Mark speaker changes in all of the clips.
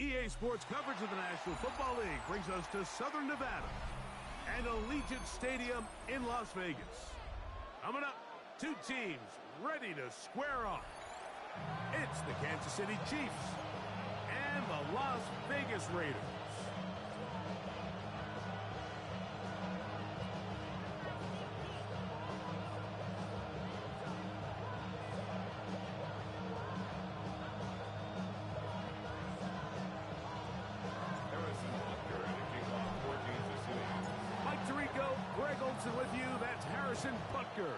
Speaker 1: EA Sports coverage of the National Football League brings us to Southern Nevada and Allegiant Stadium in Las Vegas. Coming up, two teams ready to square off. It's the Kansas City Chiefs and the Las Vegas Raiders. With you, that's Harrison Butker,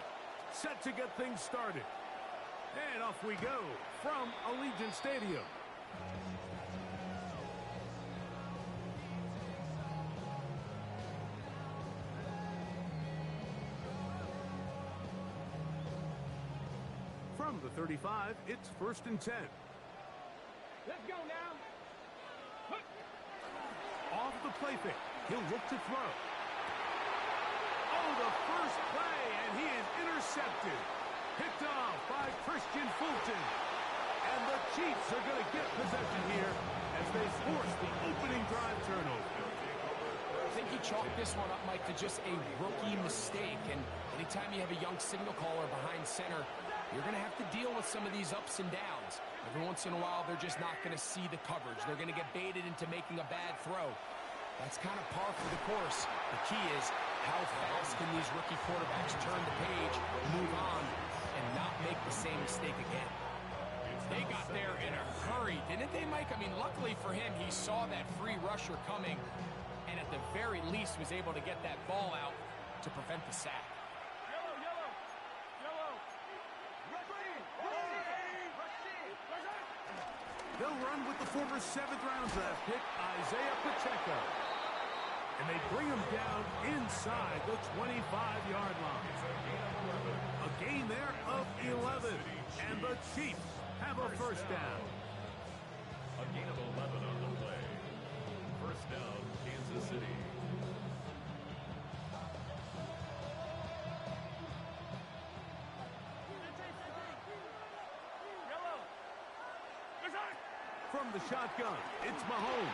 Speaker 1: set to get things started. And off we go from Allegiant Stadium. From the 35, it's 1st and 10.
Speaker 2: Let's go now.
Speaker 1: Off the play fake, he'll look to throw. Oh, the first play, and he is intercepted. Picked off by Christian Fulton. And the Chiefs are going to get possession here as they force the opening drive turnover.
Speaker 3: I think he chalked this one up, Mike, to just a rookie mistake. And anytime you have a young signal caller behind center, you're going to have to deal with some of these ups and downs. Every once in a while, they're just not going to see the coverage. They're going to get baited into making a bad throw. That's kind of par for the course. The key is, how fast can these rookie quarterbacks turn the page, move on, and not make the same mistake again? They got there in a hurry, didn't they, Mike? I mean, luckily for him, he saw that free rusher coming, and at the very least was able to get that ball out to prevent the sack.
Speaker 1: They'll run with the former 7th-round draft pick, Isaiah Pacheco. And they bring him down inside the 25-yard line. A gain there of 11. And the Chiefs have a first down.
Speaker 4: A gain of 11 on the play. First down, Kansas City.
Speaker 1: From the shotgun, it's Mahomes.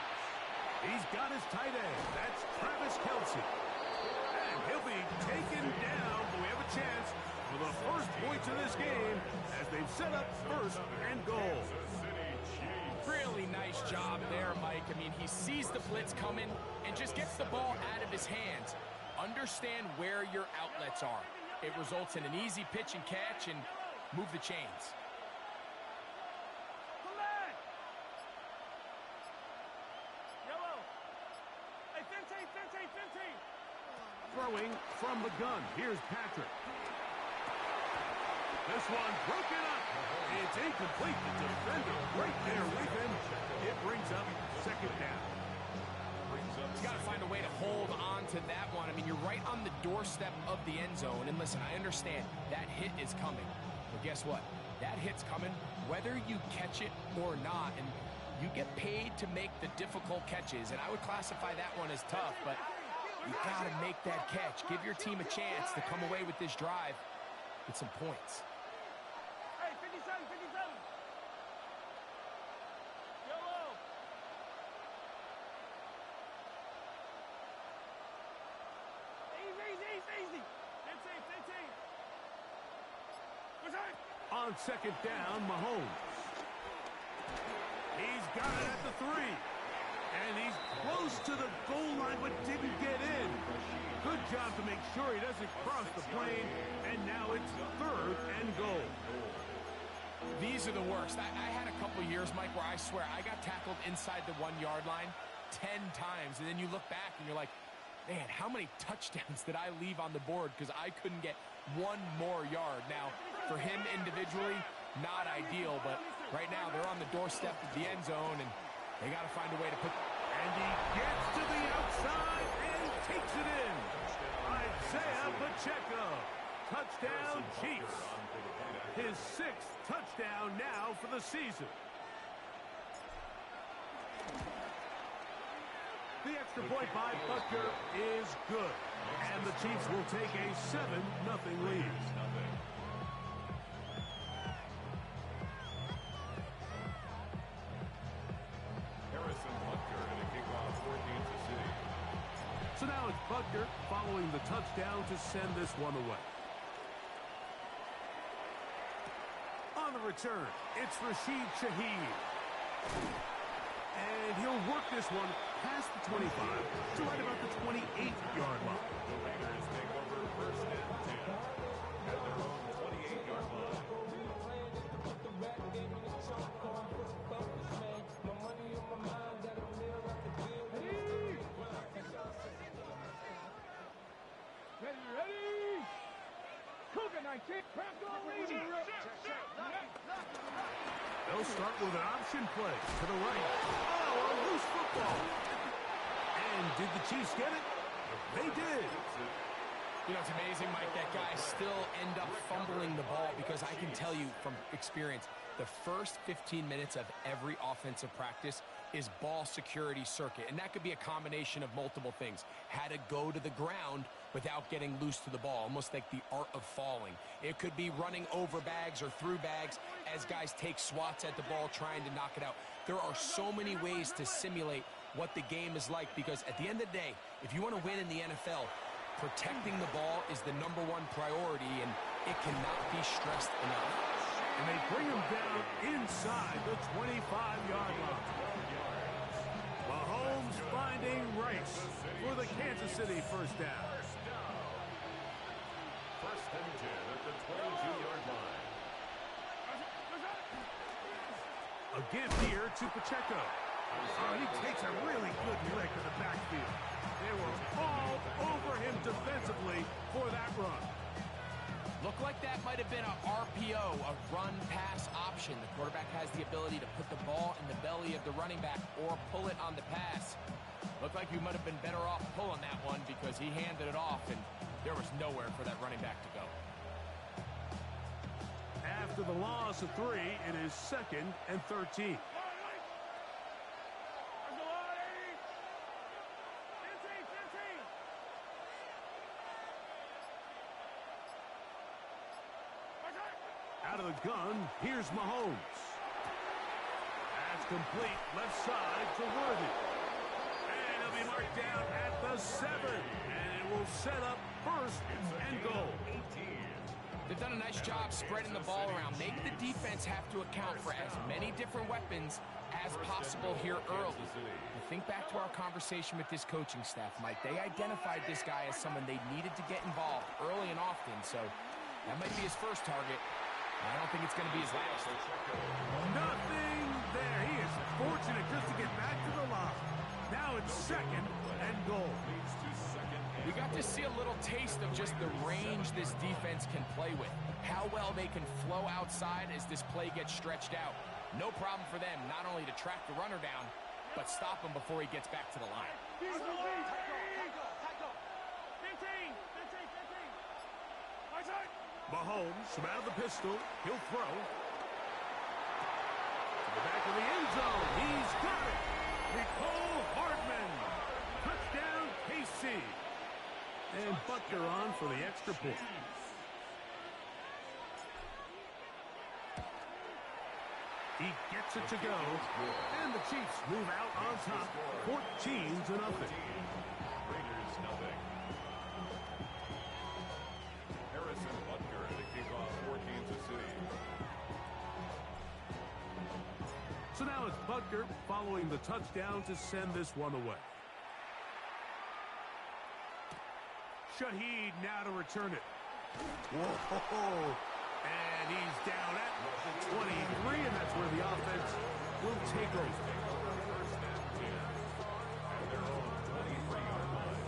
Speaker 1: He's got his tight end. That's Travis Kelce. And he'll be taken down, but we have a chance for the first points of this game as they've set up 1st and goal.
Speaker 3: Really nice job there, Mike. I mean, he sees the blitz coming and just gets the ball out of his hands. Understand where your outlets are. It results in an easy pitch and catch and move the chains.
Speaker 1: Throwing from the gun. Here's Patrick. This one broken up. It's incomplete. The defender right there with him. It brings up 2nd down.
Speaker 3: He's got to find a way to hold on to that one. I mean, you're right on the doorstep of the end zone. And listen, I understand that hit is coming. But guess what? That hit's coming whether you catch it or not. And you get paid to make the difficult catches. And I would classify that one as tough, but you got to make that catch. Give your team a chance to come away with this drive with some points.
Speaker 2: Hey, 57, 57. Yellow. Easy. 15.
Speaker 1: On 2nd down, Mahomes. He's got it at the 3. And he's close to the goal line, but didn't get in. Good job to make sure he doesn't cross the plane. And now it's 3rd and goal.
Speaker 3: These are the worst. I had a couple years, Mike, where I swear I got tackled inside the 1-yard line 10 times. And then you look back and you're like, man, how many touchdowns did I leave on the board because I couldn't get one more yard? Now, for him individually, not ideal, but right now they're on the doorstep of the end zone, and they got to find a way to put...
Speaker 1: And he gets to the outside and takes it in. Isaiah Pacheco. Touchdown, Chiefs. His 6th touchdown now for the season. The extra point by Butker is good. And the Chiefs will take a 7-0 lead.
Speaker 4: Harrison
Speaker 1: Butker following the touchdown to send this one away. On the return, it's Rashid Shaheed. And he'll work this one past the 25 to right about the 28-yard line.
Speaker 4: The Raiders take over first and 10 at their own 28-yard line.
Speaker 2: Ready? Cougar 19. Crack on leading.
Speaker 1: They'll start with an option play to the right. Oh, a loose football. And did the Chiefs get it? They did.
Speaker 3: You know, it's amazing, Mike, that guys still end up fumbling the ball because I can tell you from experience, the first 15 minutes of every offensive practice is ball security circuit. And that could be a combination of multiple things. How to go to the ground without getting loose to the ball, almost like the art of falling. It could be running over bags or through bags as guys take swats at the ball trying to knock it out. There are so many ways to simulate what the game is like because at the end of the day, if you want to win in the NFL, protecting the ball is the #1 priority, and it cannot be stressed enough.
Speaker 1: And they bring him down inside the 25-yard line. Mahomes finding Rice for the Kansas City first down.
Speaker 4: First and 10 at the 22-yard line.
Speaker 1: A give here to Pacheco. Oh, he takes a really good lick in the backfield. They were all over him defensively for that run.
Speaker 3: Looked like that might have been a RPO, a run-pass option. The quarterback has the ability to put the ball in the belly of the running back or pull it on the pass. Looked like he might have been better off pulling that one because he handed it off, and there was nowhere for that running back to go.
Speaker 1: After the loss of 3, it is 2nd and 13. Out of the gun, here's Mahomes. That's complete, left side to Worthy. And he'll be marked down at the 7. And it will set up first and goal.
Speaker 3: They've done a nice job spreading the ball around. Make the defense have to account for as many different weapons as possible here early. And think back to our conversation with this coaching staff, Mike. They identified this guy as someone they needed to get involved early and often, so that might be his first target. I don't think it's going to be his last.
Speaker 1: Nothing there. He is fortunate just to get back to the line. Now it's 2nd and goal.
Speaker 3: We got to see a little taste of just the range this defense can play with. How well they can flow outside as this play gets stretched out. No problem for them not only to track the runner down, but stop him before he gets back to the line.
Speaker 2: 15.
Speaker 1: Mahomes from out of the pistol. He'll throw. To the back of the end zone. He's got it. Nicole Hardman. Touchdown, KC. And Butker on for the extra point. He gets it to go. And the Chiefs move out on top. 14-0.
Speaker 4: Raiders nothing. Harrison Butker to kick off for Kansas City.
Speaker 1: So now it's Butker following the touchdown to send this one away. Shaheed now to return it. Whoa! And he's down at the 23, and that's where the offense will take over.
Speaker 4: First and 10 at their own 23-yard line.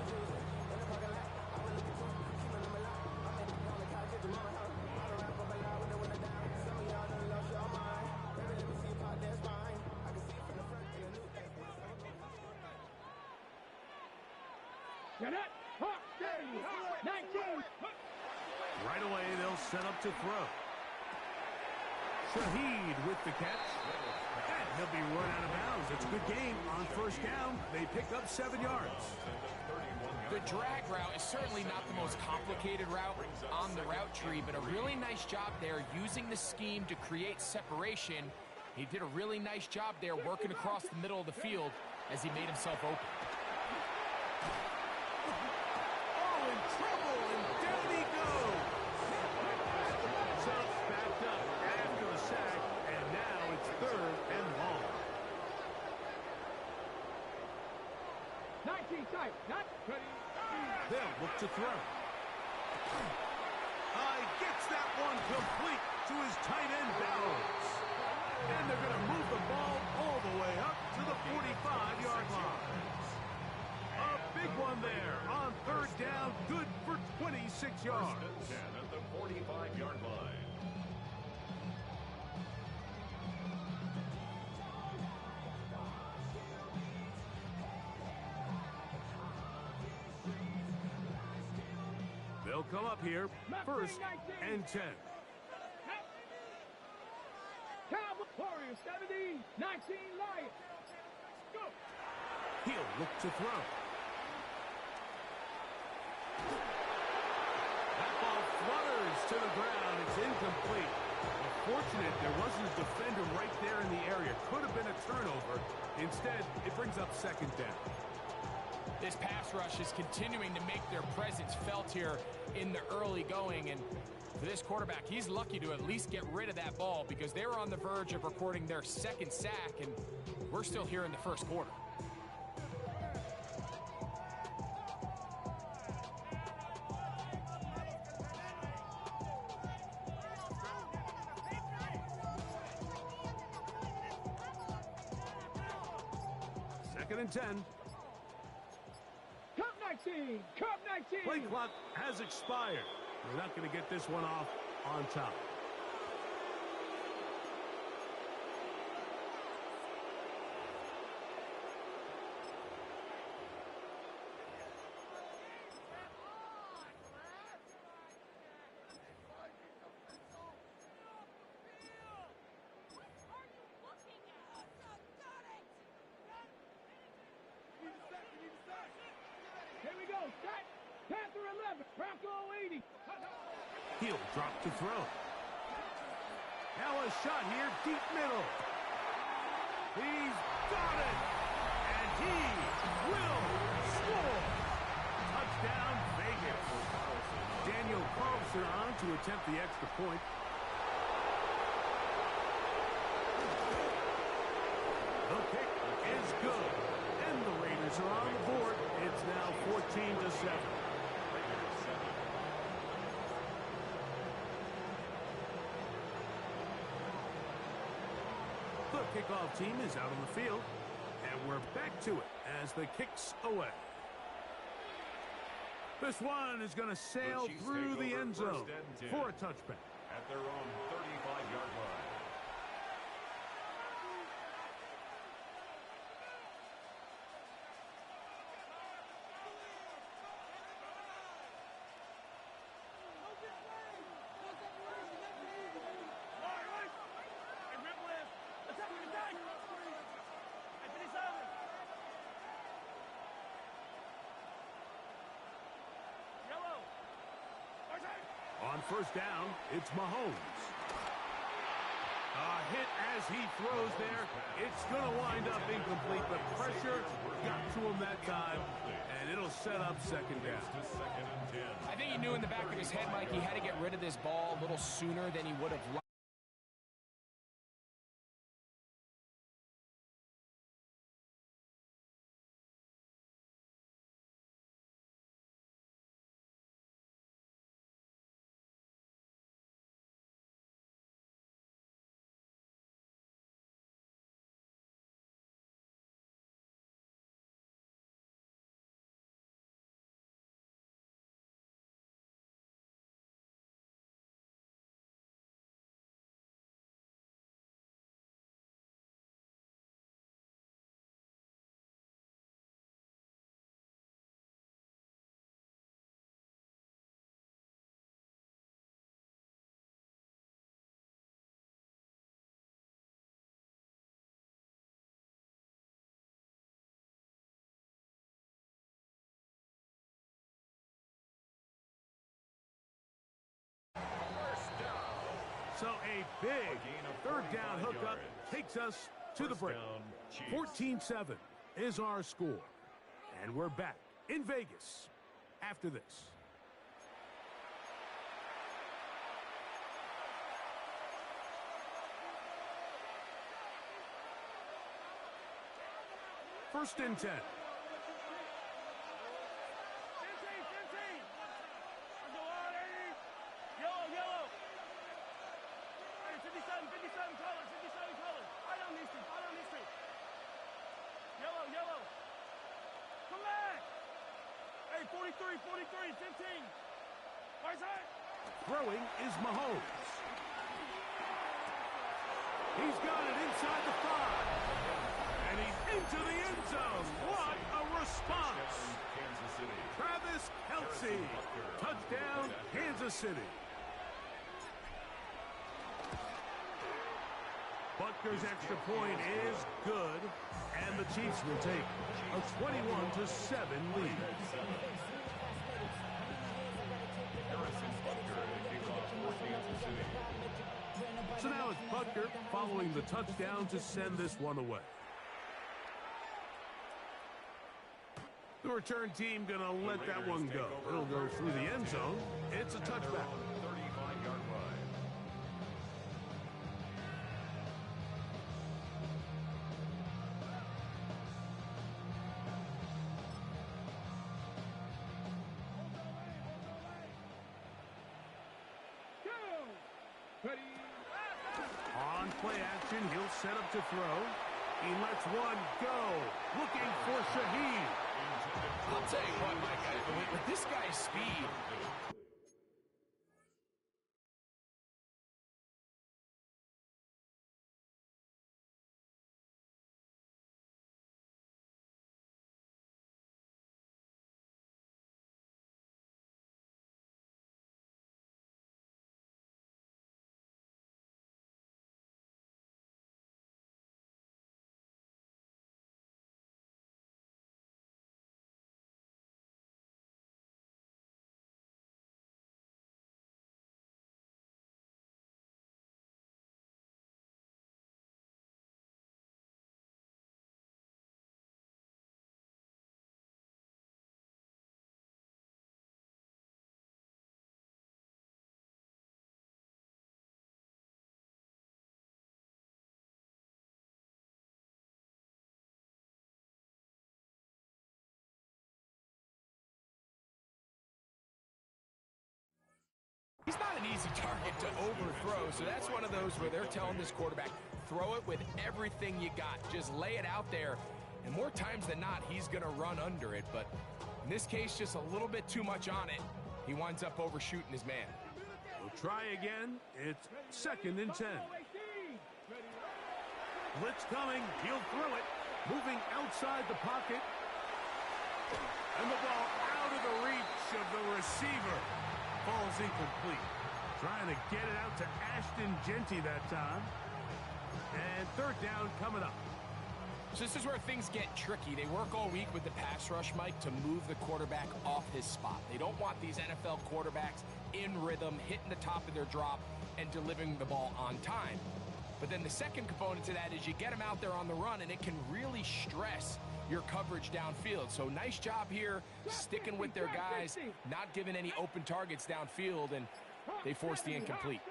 Speaker 1: Right away, they'll set up to throw. Shaheed with the catch. And he'll be run out of bounds. It's a good game. On first down, they pick up 7 yards.
Speaker 3: The drag route is certainly not the most complicated route on the route tree, but a really nice job there using the scheme to create separation. He did a really nice job there working across the middle of the field as he made himself open.
Speaker 1: look to throw. He gets that one complete to his tight end Bowers. And they're going to move the ball all the way up to the 45-yard line. A big one there on third down, good for 26 yards.
Speaker 4: First and 10 at the 45-yard line.
Speaker 1: They'll come up here, first and 10.
Speaker 2: Cowboy Warriors 17, 19 Lions. Go.
Speaker 1: He'll look to throw. That ball flutters to the ground. It's incomplete. Unfortunate there wasn't a defender right there in the area. Could have been a turnover. Instead, it brings up second down.
Speaker 3: This pass rush is continuing to make their presence felt here in the early going, and for this quarterback, he's lucky to at least get rid of that ball because they were on the verge of recording their second sack, and we're still here in the first quarter.
Speaker 1: Second and 10.
Speaker 2: Cup 19, Cup 19.
Speaker 1: Play clock has expired. We're not going to get this one off on top.
Speaker 2: Here we go. Set. Panther 11. Bronco 80.
Speaker 1: He'll drop to throw. Now a shot here, deep middle. He's got it. And he will score. Touchdown, Vegas. Daniel Carlson on to attempt the extra point. The kick is good. And the Raiders are on the board. It's now 14-7. The kickoff team is out on the field, and we're back to it as the kick's away. This one is going to sail through the end zone for a touchback.
Speaker 4: At their own 35-yard line.
Speaker 1: On first down, it's Mahomes. A hit as he throws there. It's going to wind up incomplete. The pressure got to him that time, and it'll set up second down.
Speaker 3: I think he knew in the back of his head, Mike, he had to get rid of this ball a little sooner than he would have liked.
Speaker 1: So a big third down hookup takes us to the break. 14-7 is our score. And we're back in Vegas after this. First and 10.
Speaker 2: these three. Fall down these three. Yellow, yellow. Come back. Hey, 43, 43, 15. Right side.
Speaker 1: Throwing is Mahomes. He's got it inside the 5. And he's into the end zone. What a response. Travis Kelce. Touchdown, Kansas City. Butker's extra point is good. And the Chiefs will take a 21-7 lead. So now it's Butker following the touchdown to send this one away. The return team going to let that one go. It'll go through the end zone. It's a touchback.
Speaker 4: 35-yard line.
Speaker 1: On play action, he'll set up to throw. He lets one go. Looking for Shaheed.
Speaker 3: I'll tell you what, Mike, with this guy's speed, he's not an easy target to overthrow, so that's one of those where they're telling this quarterback, throw it with everything you got. Just lay it out there, and more times than not, he's going to run under it. But in this case, just a little bit too much on it. He winds up overshooting his man.
Speaker 1: We'll try again. It's 2nd and 10. Blitz coming. He'll throw it. Moving outside the pocket. And the ball out of the reach of the receiver. Falls incomplete. Trying to get it out to Ashton Genty that time. And 3rd down coming up.
Speaker 3: So this is where things get tricky. They work all week with the pass rush, Mike, to move the quarterback off his spot. They don't want these NFL quarterbacks in rhythm, hitting the top of their drop, and delivering the ball on time. But then the second component to that is you get them out there on the run, and it can really stress your coverage downfield. So nice job here, sticking with their guys, not giving any open targets downfield, and they force the incomplete.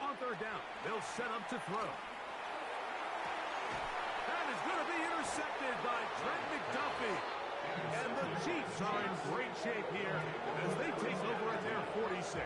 Speaker 1: On 3rd down, they'll set up to throw. That is going to be intercepted by Trent McDuffie. And the Chiefs are in great shape here as they take over at their 46.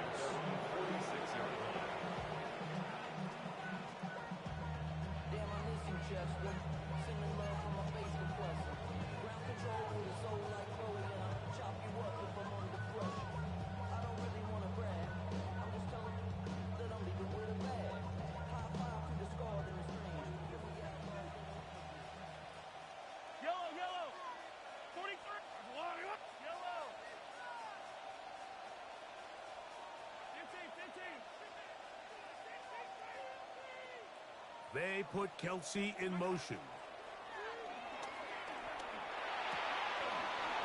Speaker 1: They put Kelce in motion.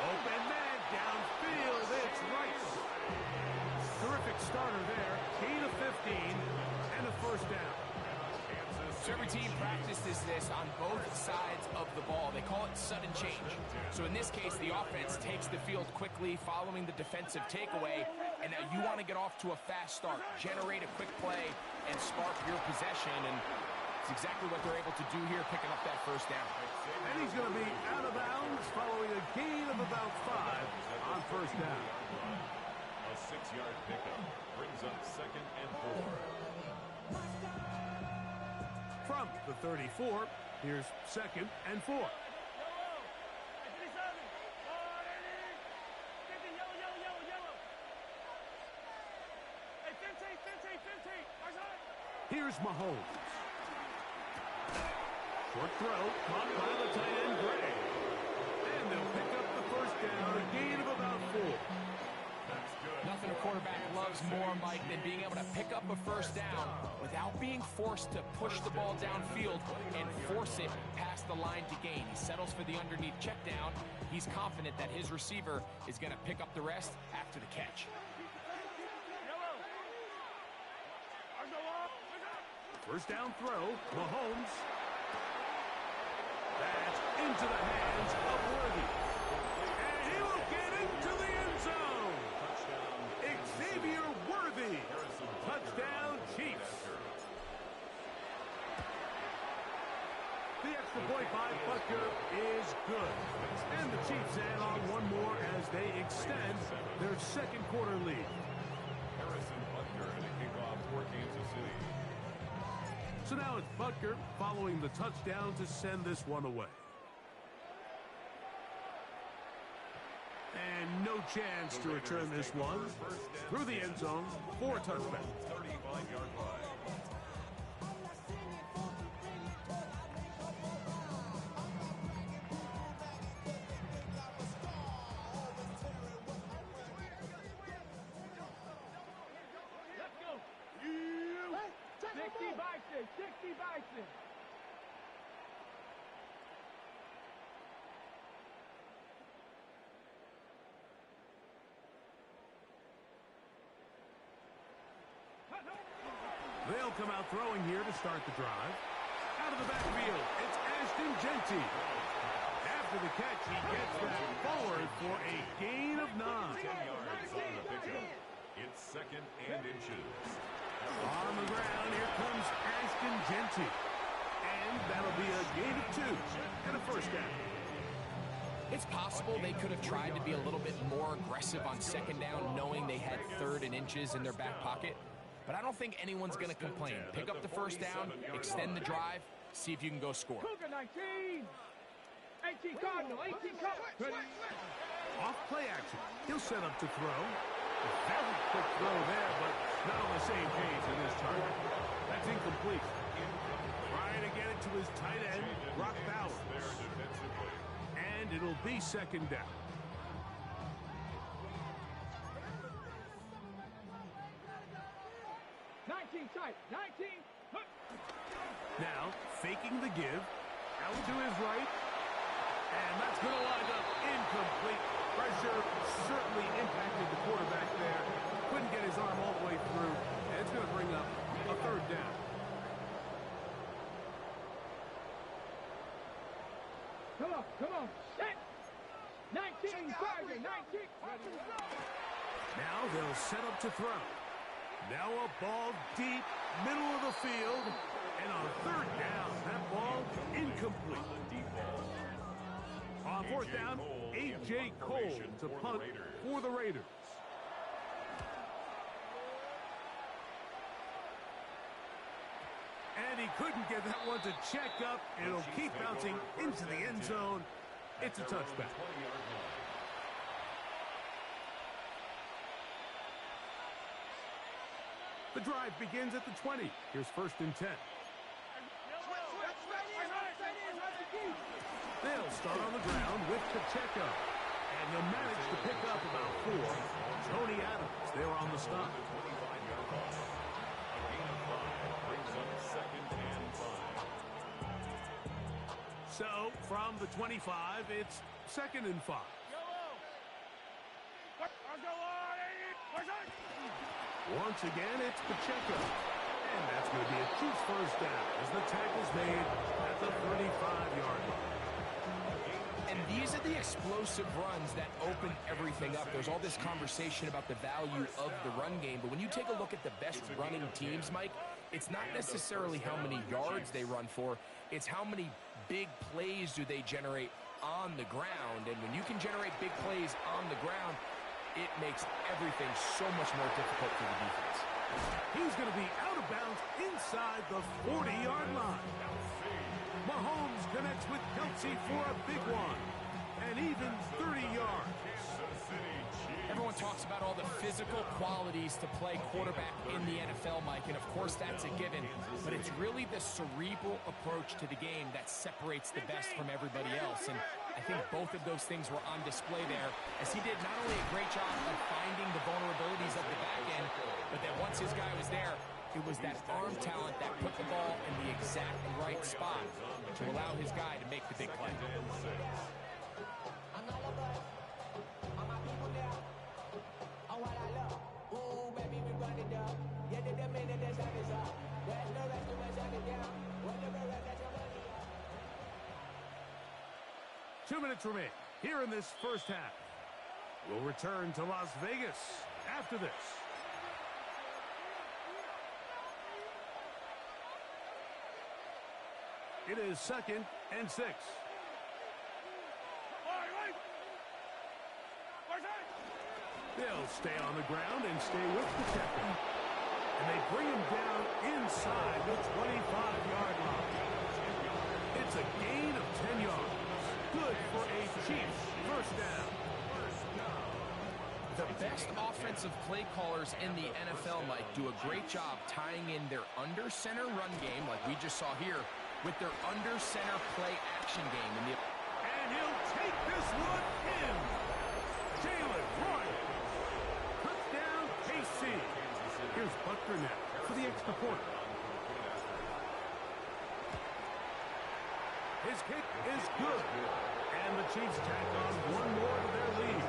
Speaker 1: Open man downfield. It's Rice. Terrific starter there. Gain of 15 and a 1st down.
Speaker 3: So every team practices this on both sides of the ball. They call it sudden change. So in this case, the offense takes the field quickly following the defensive takeaway, and now you want to get off to a fast start, generate a quick play, and spark your possession, and it's exactly what they're able to do here, picking up that 1st down.
Speaker 1: And he's going to be out of bounds following a gain of about 5 on 1st down.
Speaker 4: A 6-yard pickup brings up 2nd and 4.
Speaker 1: From the 34, here's 2nd and 4. Here's Mahomes. Short throw, caught by the tight end, Gray. And they'll pick up the first down, a gain of about 4.
Speaker 4: That's good.
Speaker 3: Nothing a quarterback loves more, Mike, than being able to pick up a first down without being forced to push the ball downfield and force it past the line to gain. He settles for the underneath check down. He's confident that his receiver is going to pick up the rest after the catch.
Speaker 1: First down throw, Mahomes. That's into the hands of Worthy. And he will get into the end zone. Xavier Worthy. Touchdown, Chiefs. The extra point by Butker is good. And the Chiefs add on one more as they extend their second quarter lead.
Speaker 4: Harrison Butker and a kickoff for Kansas City.
Speaker 1: So now it's Butker following the touchdown to send this one away. And no chance to return this one through the end zone for a touchback.
Speaker 4: 35-yard line.
Speaker 2: Let's go. 60 Bison, 60 Bison.
Speaker 1: They'll come out throwing here to start the drive. Out of the backfield, it's Ashton Genty. After the catch, he gets that forward for a gain of 9.
Speaker 4: 10 yards on the pickup. It's 2nd and inches.
Speaker 1: On the ground, here comes Ashton Genty. And that'll be a gain of 2 and a first down.
Speaker 3: It's possible they could have tried to be a little bit more aggressive on 2nd down, knowing they had 3rd and inches in their back pocket. But I don't think anyone's going to complain. Pick up the first down, extend the drive, see if you can go score.
Speaker 2: Cougar 19. 18 Cardinal, 18 Cardinal.
Speaker 1: Off play action. He'll set up to throw. A very quick throw there, but not on the same page in this target. That's incomplete. Trying to get it to his tight end, Brock Bowers. And it'll be 2nd down.
Speaker 2: Tight, 19.
Speaker 1: Now, faking the give. Out to his right. And that's going to line up incomplete. Pressure certainly impacted the quarterback there. Couldn't get his arm all the way through. And it's going to bring up a 3rd down.
Speaker 2: Come on. Set. 19, Tiger, 19.
Speaker 1: Now they'll set up to throw. Now a ball deep, middle of the field, and on 3rd down, that ball incomplete. On 4th down, A.J. Cole to punt for the Raiders. And he couldn't get that one to check up. It'll keep bouncing into the end zone. It's a touchback. The drive begins at the 20. Here's 1st and 10. They'll start on the ground with Pacheco. And they'll manage to pick up about 4. Tony Adams, they were on the stop. So, from the 25, it's 2nd and 5. Once again, it's Pacheco. And that's going to be a Chiefs first down as the tackle's made at the 35-yard line.
Speaker 3: And these are the explosive runs that open everything up. There's all this conversation about the value of the run game, but when you take a look at the best running teams, Mike, it's not necessarily how many yards they run for, it's how many big plays do they generate on the ground. And when you can generate big plays on the ground, it makes everything so much more difficult for the defense.
Speaker 1: He's going to be out of bounds inside the 40-yard line. Mahomes connects with Kelsey for a big one. And even 30 yards.
Speaker 3: Everyone talks about all the physical qualities to play quarterback in the NFL, Mike, and of course that's a given, but it's really the cerebral approach to the game that separates the best from everybody else, and I think both of those things were on display there, as he did not only a great job of finding the vulnerabilities of the back end, but that once his guy was there, it was that arm talent that put the ball in the exact right spot to allow his guy to make the big play.
Speaker 1: Two minutes remain here in this first half. We'll return to Las Vegas after this. It is 2nd and 6. They'll stay on the ground and stay with the checker. And they bring him down inside the 25-yard line. It's a gain of 10 yards. Good for a Chiefs first down.
Speaker 3: The best offensive play callers in the NFL, Mike, do a great job tying in their under-center run game, like we just saw here, with their under-center play action game.
Speaker 1: And he'll take this one in. Jalen Roy. Touchdown, KC. Here's Butker now for the extra point. His kick is good. And the Chiefs tack on one more to their lead.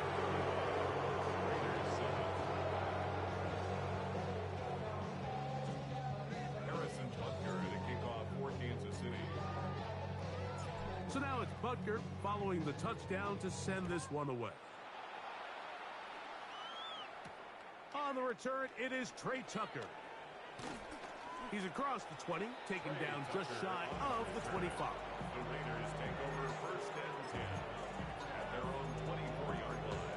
Speaker 4: Harrison Butker to kick off for Kansas City.
Speaker 1: So now it's Butker following the touchdown to send this one away. On the return, it is Trey Tucker. He's across the 20, taken down just shy of the 25.
Speaker 4: The Raiders take over 1st and 10 at their own 24-yard line.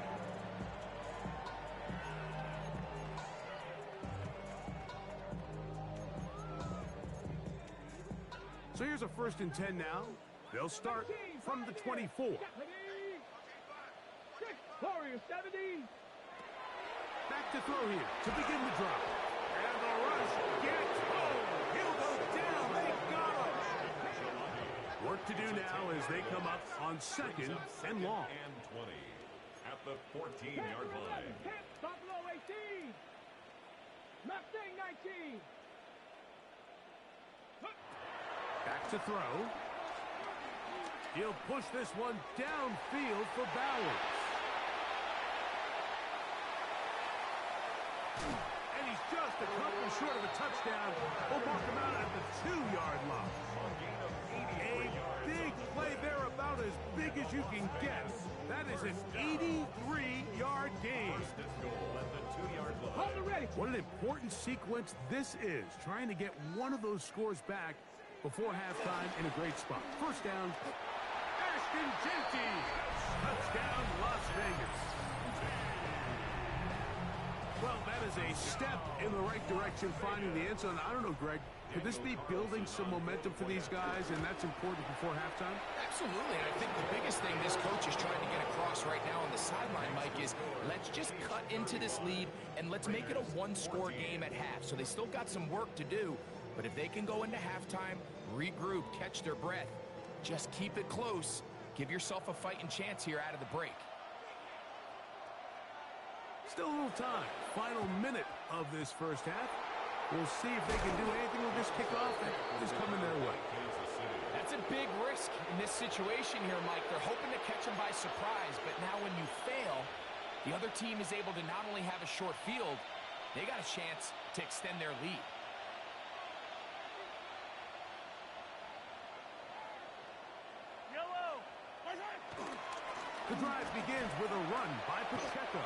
Speaker 1: So here's a 1st and 10 now. They'll start from the 24.
Speaker 2: Warriors 70.
Speaker 1: Back to throw here to begin the drive. And the rush gets home. He'll go down. They got him. Work to do now as they come up on 2nd and long.
Speaker 4: And 20 at the 14-yard line.
Speaker 2: Buffalo 18. Mustang 19.
Speaker 1: Back to throw. He'll push this one downfield for Bowers. And he's just a couple short of a touchdown. We'll mark him out at the 2-yard line. A big play there, about as big as you can get. That is an 83-yard gain. What an important sequence this is, trying to get one of those scores back before halftime in a great spot. First down, Ashton Jenkins. Touchdown, Las Vegas. Well, that is a step in the right direction, finding the end zone. I don't know, Greg, could this be building some momentum for these guys, and that's important before halftime?
Speaker 3: Absolutely, and I think the biggest thing this coach is trying to get across right now on the sideline, Mike, is let's just cut into this lead, and let's make it a one-score game at half. So they still got some work to do, but if they can go into halftime, regroup, catch their breath, just keep it close, give yourself a fighting chance here out of the break.
Speaker 1: Still a little time. Final minute of this first half. We'll see if they can do anything with this kickoff that is coming their way.
Speaker 3: That's a big risk in this situation here, Mike. They're hoping to catch them by surprise, but now when you fail, the other team is able to not only have a short field, they got a chance to extend their lead.
Speaker 2: Yellow.
Speaker 1: The drive begins with a run by Pacheco.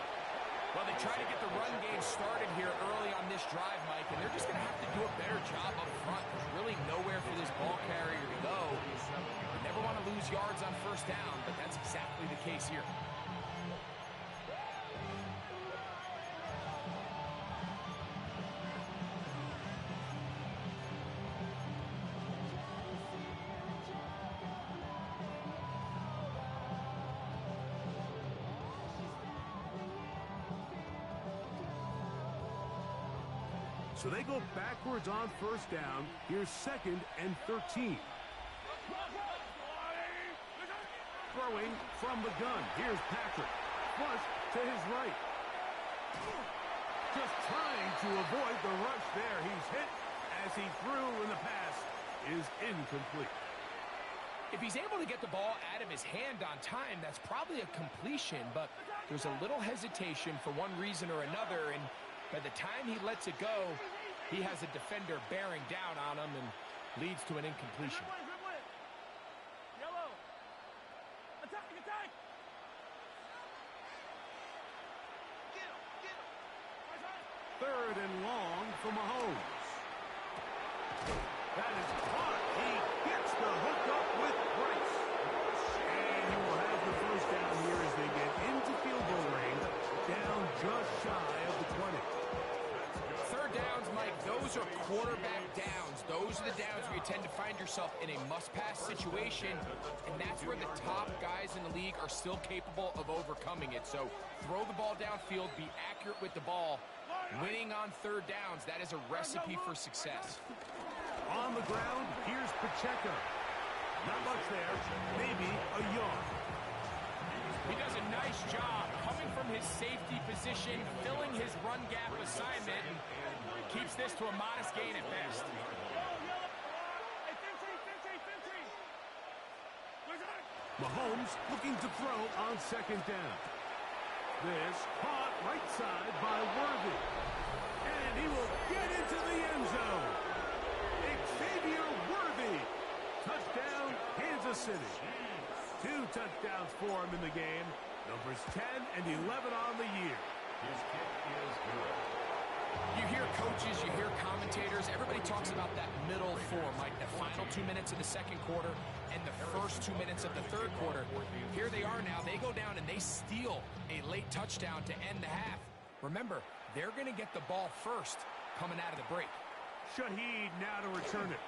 Speaker 3: Well, they try to get the run game started here early on this drive, Mike, and they're just going to have to do a better job up front. There's really nowhere for this ball carrier to go. You never want to lose yards on first down, but that's exactly the case here.
Speaker 1: So they go backwards on first down. Here's 2nd and 13. Throwing from the gun. Here's Patrick. Flush to his right. Just trying to avoid the rush there. He's hit as he threw, and the pass is incomplete.
Speaker 3: If he's able to get the ball out of his hand on time, that's probably a completion, but there's a little hesitation for one reason or another, and by the time he lets it go, he has a defender bearing down on him and leads to an incompletion.
Speaker 2: Yellow. Attack, attack.
Speaker 1: Third and long for Mahomes. That is caught. He gets the hook up with Bryce. And he will have the first down here as they get into field goal range, down just shy of the 20.
Speaker 3: Third downs, Mike, those are quarterback downs. Those are the downs where you tend to find yourself in a must-pass situation, and that's where the top guys in the league are still capable of overcoming it. So throw the ball downfield, be accurate with the ball. Winning on third downs, that is a recipe for success.
Speaker 1: On the ground, here's Pacheco. Not much there, maybe a yard.
Speaker 3: He does a nice job coming from his safety position, filling his run gap assignment, and keeps this to a modest gain at best.
Speaker 1: Mahomes looking to throw on second down. This caught right side by Worthy. And he will get into the end zone. Xavier Worthy. Touchdown, Kansas City. 2 touchdowns for him in the game. Numbers 10 and 11 on the year.
Speaker 4: His kick is good.
Speaker 3: You hear coaches, you hear commentators, everybody talks about that middle four, Mike, the final 2 minutes of the second quarter and the first 2 minutes of the third quarter. Here they are now. They go down and they steal a late touchdown to end the half. Remember, they're going to get the ball first coming out of the break.
Speaker 1: Shaheed now to return it.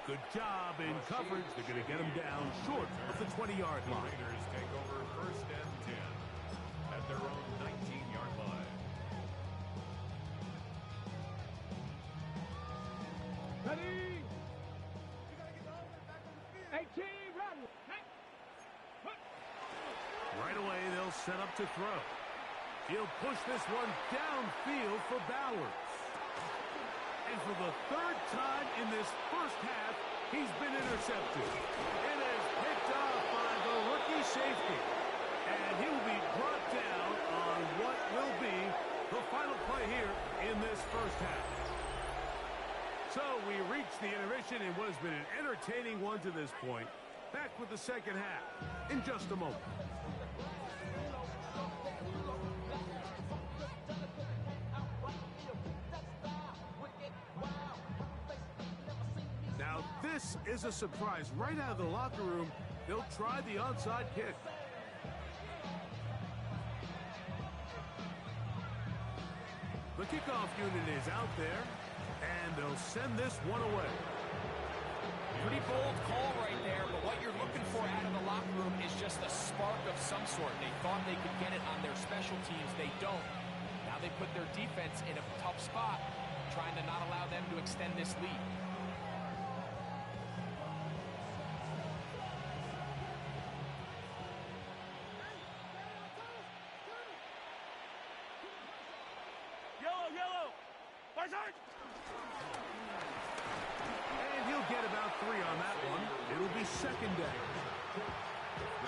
Speaker 1: Good job in coverage. They're going to get him down short of the 20-yard line.
Speaker 4: Raiders take over 1st and 10 at their own 19-yard line.
Speaker 2: Ready? 18, run.
Speaker 1: Right away, they'll set up to throw. He'll push this one downfield for Bowers. And for the 3rd time in this first half, he's been intercepted. It is picked off by the rookie safety. And he will be brought down on what will be the final play here in this first half. So we reach the intermission in what has been an entertaining one to this point. Back with the second half in just a moment. Now this is a surprise. Right out of the locker room, they'll try the onside kick. The kickoff unit is out there, and they'll send this one away.
Speaker 3: Pretty bold call right there, but what you're looking for out of the locker room is just a spark of some sort. They thought they could get it on their special teams. They don't. Now they put their defense in a tough spot, trying to not allow them to extend this lead.
Speaker 2: Yellow. Barzard.
Speaker 1: And he'll get about 3 on that one. It'll be second down.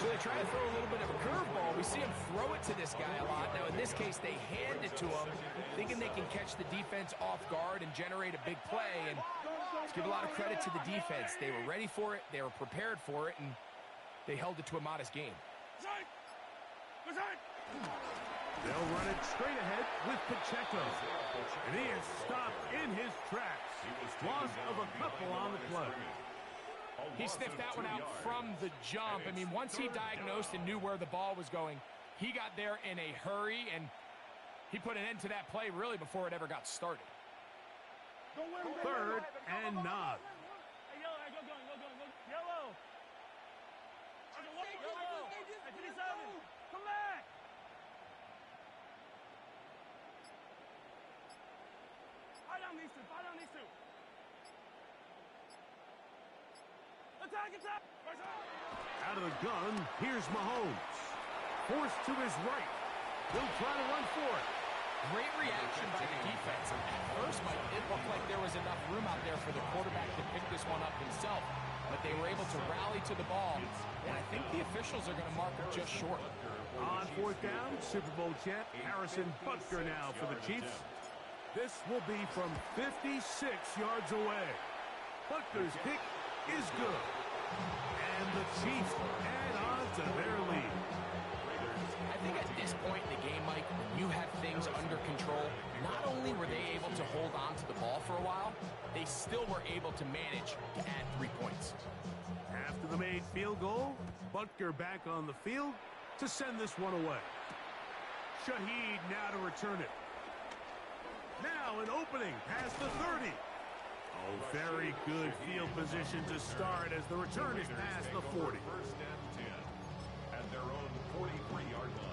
Speaker 3: So they try to throw a little bit of a curveball. We see him throw it to this guy a lot. Now, in this case, they hand it to him, thinking they can catch the defense off guard and generate a big play. And let's give a lot of credit to the defense. They were ready for it, they were prepared for it, and they held it to a modest game.
Speaker 1: They'll run it straight ahead with Pacheco. And he is stopped in his tracks. Loss of a couple on the play.
Speaker 3: He sniffed that one out from the jump. I mean, once he diagnosed and knew where the ball was going, he got there in a hurry, and he put an end to that play really before it ever got started.
Speaker 1: 3rd and 9.
Speaker 2: Hey, yellow, go. Yellow. Yellow. Hey, 57. Come back. down these two. Buy down these two. Attack, attack. Right side.
Speaker 1: Out of the gun, here's Mahomes. Forced to his right. He'll try to run for it.
Speaker 3: Great reaction by the defense. At first, Mike, it looked like there was enough room out there for the quarterback to pick this one up himself. But they were able to rally to the ball, and I think the officials are going to mark it just short.
Speaker 1: On fourth down, Super Bowl champ Harrison Butker now for the Chiefs. This will be from 56 yards away. Butker's kick is good. And the Chiefs add on to their lead.
Speaker 3: I think at this point in the game, Mike, when you have things under control, not only were they able to hold on to the ball for a while, they still were able to manage to add 3 points.
Speaker 1: After the made field goal, Butker back on the field to send this one away. Shaheed now to return it. Now an opening past the 30. Oh, very good field position to start as the return is past the 40.
Speaker 4: First and 10 at their own 43-yard line.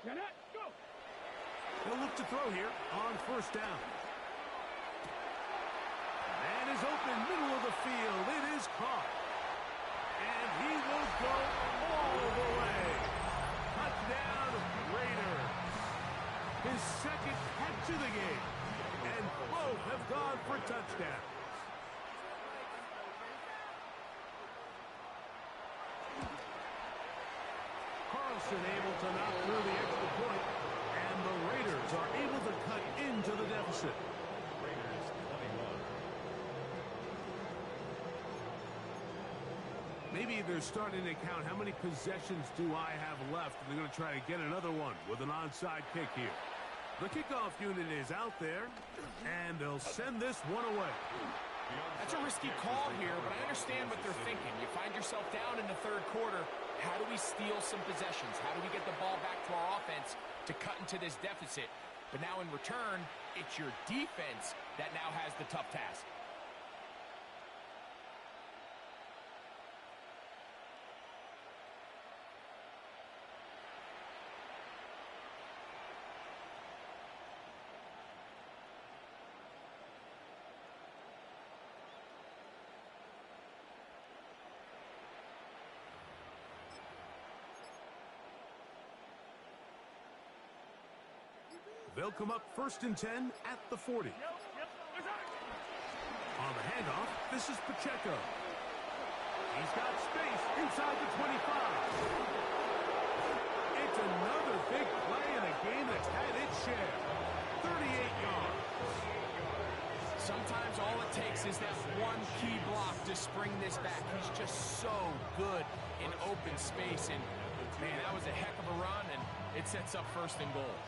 Speaker 2: Get it. Go.
Speaker 1: He'll look to throw here on first down. Man is open, middle of the field. It is caught. And he will go all the way. Touchdown, Raiders. His second catch of the game. And both have gone for touchdowns. Carlson able to knock through the extra point, and the Raiders are able to cut into the deficit.
Speaker 4: Raiders 21.
Speaker 1: Maybe they're starting to count how many possessions do I have left. They're going to try to get another one with an onside kick here. The kickoff unit is out there, and they'll send this one away.
Speaker 3: That's a risky call here, but I understand what they're thinking. You find yourself down in the third quarter. How do we steal some possessions? How do we get the ball back to our offense to cut into this deficit? But now in return, it's your defense that now has the tough task.
Speaker 1: They'll come up first and 10 at the 40.
Speaker 2: Yep.
Speaker 1: On the handoff, this is Pacheco. He's got space inside the 25. It's another big play in a game that's had its share. 38 yards.
Speaker 3: Sometimes all it takes is that one key block to spring this back. He's just so good in open space. And, man, that was a heck of a run, and it sets up first and goal.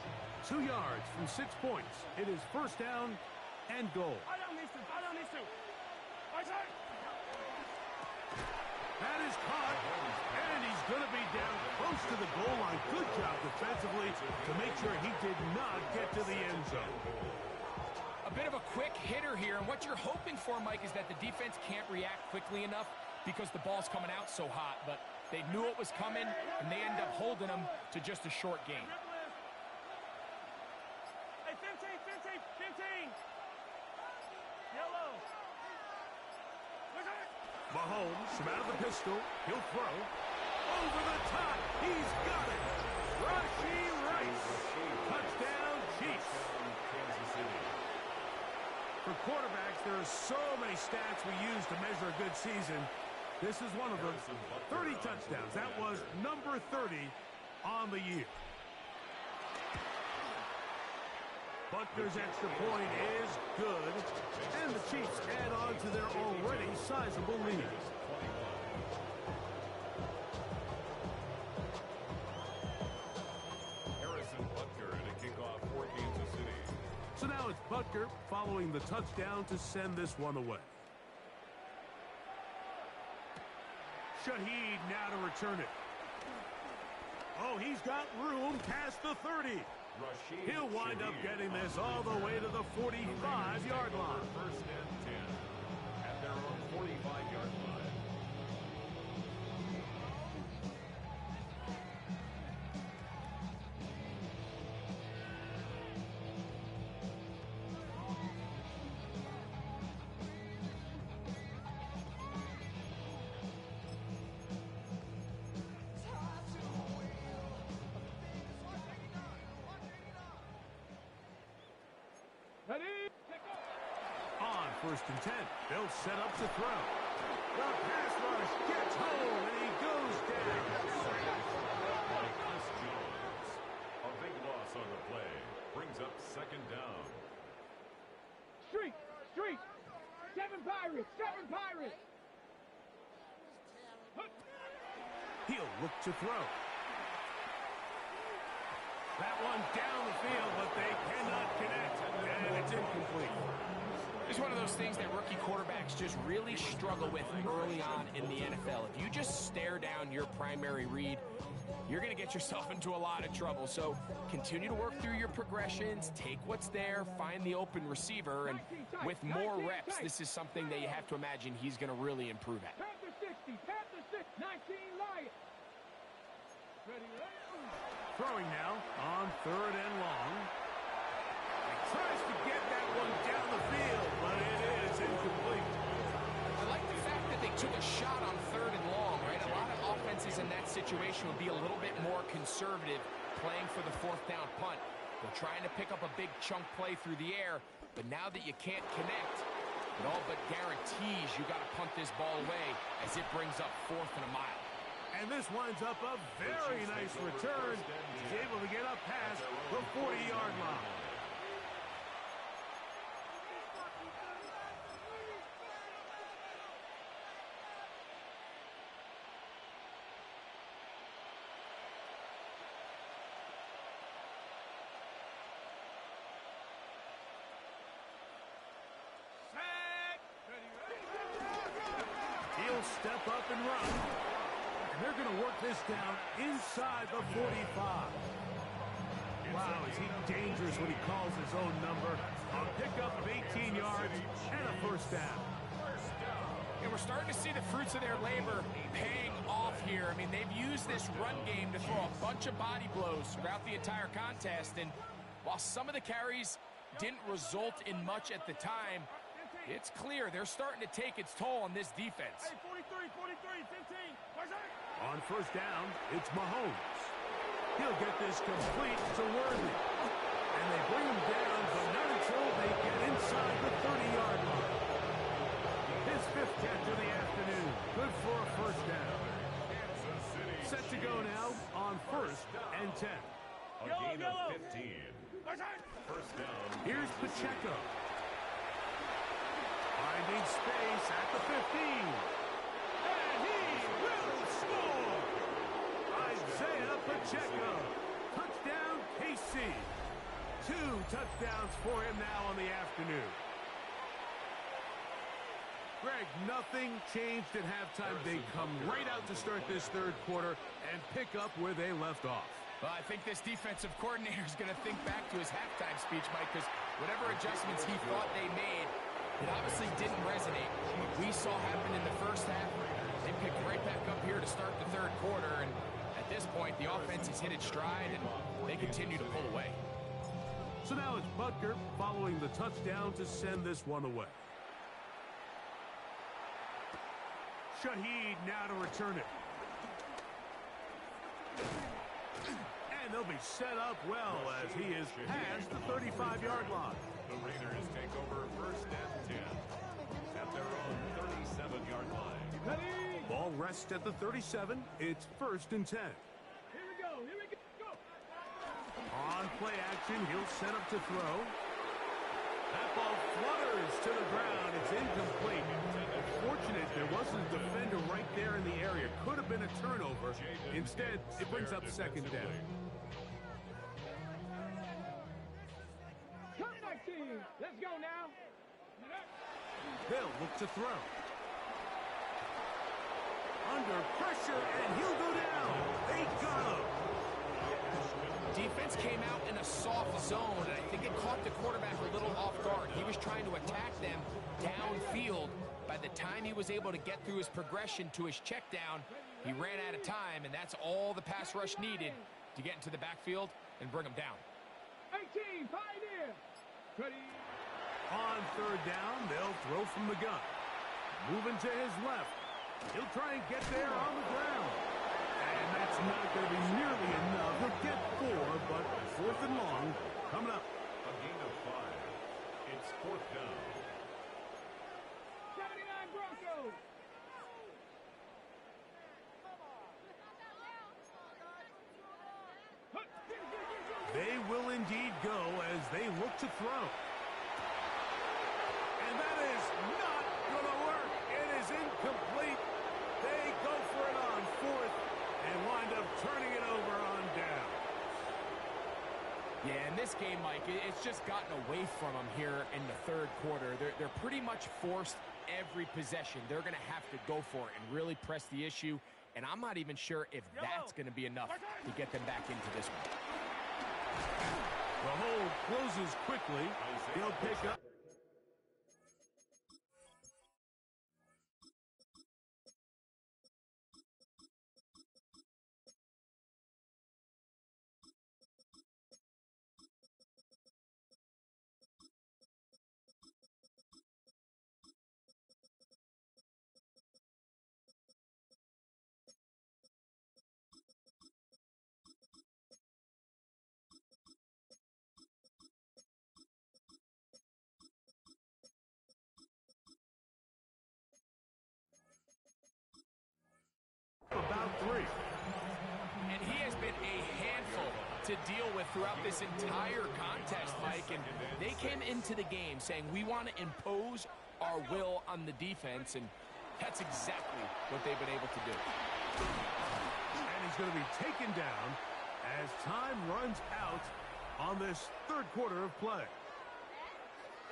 Speaker 1: 2 yards from 6 points. It is first down and goal.
Speaker 2: Buy down these two. Buy down these two. Right side.
Speaker 1: That is caught, and he's going to be down close to the goal line. Good job defensively to make sure he did not get to the end zone.
Speaker 3: A bit of a quick hitter here, and what you're hoping for, Mike, is that the defense can't react quickly enough because the ball's coming out so hot, but they knew it was coming, and they end up holding them to just a short game.
Speaker 2: Hey, 15. Yellow. Right side.
Speaker 1: Mahomes from out of the pistol. He'll throw. Over the top. He's got it. Rashee Rice. Touchdown, Chiefs.
Speaker 4: Kansas City.
Speaker 1: For quarterbacks, there are so many stats we use to measure a good season. This is one of them. 30 touchdowns. That was number 30 on the year. Butker's extra point is good, and the Chiefs add on to their already sizable lead.
Speaker 4: Harrison Butker in a kickoff for Kansas City.
Speaker 1: So now it's Butker following the touchdown to send this one away. Shaheed now to return it. Oh, he's got room past the 30. He'll wind up getting this all the way to the 45-yard line.
Speaker 4: First and 10 at their own 45-yard line.
Speaker 1: On first and 10, they'll set up to throw. The pass rush gets home, and he goes down.
Speaker 4: By Chris Jones. A big loss on the play. Brings up second down.
Speaker 2: Street! Street! Seven Pirates! Seven Pirates!
Speaker 1: He'll look to throw. That one down the field, but they cannot connect, and it's incomplete.
Speaker 3: It's one of those things that rookie quarterbacks just really struggle with early on in the NFL. If you just stare down your primary read, you're going to get yourself into a lot of trouble. So continue to work through your progressions, take what's there, find the open receiver, and with more reps, this is something that you have to imagine he's going to really improve at.
Speaker 2: Panther 60! Panther 60! 19 Lions! Ready,
Speaker 1: Throwing now on third and long. He tries to get that one down the field, but it is incomplete.
Speaker 3: I like the fact that they took a shot on third and long, right? A lot of offenses in that situation would be a little bit more conservative playing for the fourth down punt. They're trying to pick up a big chunk play through the air, but now that you can't connect, it all but guaretees you got to punt this ball away as it brings up fourth and a mile.
Speaker 1: And this winds up a very nice return. He's able to get up past the 40-yard line. He'll step up and run. They're going to work this down inside the 45. Wow, is he dangerous when he calls his own number. A pickup of 18 yards and a first down.
Speaker 3: And we're starting to see the fruits of their labor paying off here. I mean, they've used this run game to throw a bunch of body blows throughout the entire contest. And while some of the carries didn't result in much at the time, it's clear they're starting to take its toll on this defense.
Speaker 2: Hey, 43, 43, 15.
Speaker 1: On first down, it's Mahomes. He'll get this complete to Worthy. And they bring him down, but not until they get inside the 30-yard line. His fifth catch of the afternoon. Good for a first down. Set to go now on first and 10.
Speaker 4: A gain of 15. First down.
Speaker 1: Here's Pacheco. Finding space at the 15. And he will score! Isaiah Pacheco. Touchdown, KC. 2 touchdowns for him now on the afternoon. Greg, nothing changed at halftime. They come right out to start this third quarter and pick up where they left off.
Speaker 3: Well, I think this defensive coordinator is going to think back to his halftime speech, Mike, because whatever adjustments he thought they made, it obviously didn't resonate. We saw happen in the first half. They picked right back up here to start the third quarter, and at this point, the offense has hit its stride, and they continue to pull away.
Speaker 1: So now it's Butker following the touchdown to send this one away. Shaheed now to return it. And they'll be set up well as he is past the 35-yard line.
Speaker 4: The Raiders take over first and 10 at their own 37-yard line.
Speaker 1: Ball rests at the 37. It's first and 10.
Speaker 2: Here we go. Here we go.
Speaker 1: On play action, he'll set up to throw. That ball flutters to the ground. It's incomplete. Fortunate there wasn't a defender right there in the area. Could have been a turnover. Instead, it brings up second down.
Speaker 2: Come back, team. Let's go now.
Speaker 1: They'll look to throw. Under pressure, and he'll go down. They got him.
Speaker 3: Defense came out in a soft zone, and I think it caught the quarterback a little off guard. He was trying to attack them downfield. By the time he was able to get through his progression to his check down, he ran out of time, and that's all the pass rush needed to get into the backfield and bring him down.
Speaker 2: 18, Pioneer. Ready.
Speaker 1: On third down, they'll throw from the gun. Moving to his left. He'll try and get there on the ground. And that's not going to be nearly enough. He'll get 4, but 4th and long coming up.
Speaker 4: A gain of 5. It's 4th down.
Speaker 2: 79 Broncos.
Speaker 1: They will indeed go as they look to throw. And that is not going to work. It is incomplete. They go for it on 4th and wind up turning it over on down.
Speaker 3: Yeah, in this game, Mike, it's just gotten away from them here in the third quarter. They're pretty much forced every possession. They're going to have to go for it and really press the issue. And I'm not even sure if that's going to be enough to get them back into this one.
Speaker 1: The hole closes quickly. He'll pick up. About 3.
Speaker 3: And he has been a handful to deal with throughout this entire contest, Mike. And they came into the game saying, we want to impose our will on the defense, and that's exactly what they've been able to do.
Speaker 1: And he's going to be taken down as time runs out on this third quarter of play.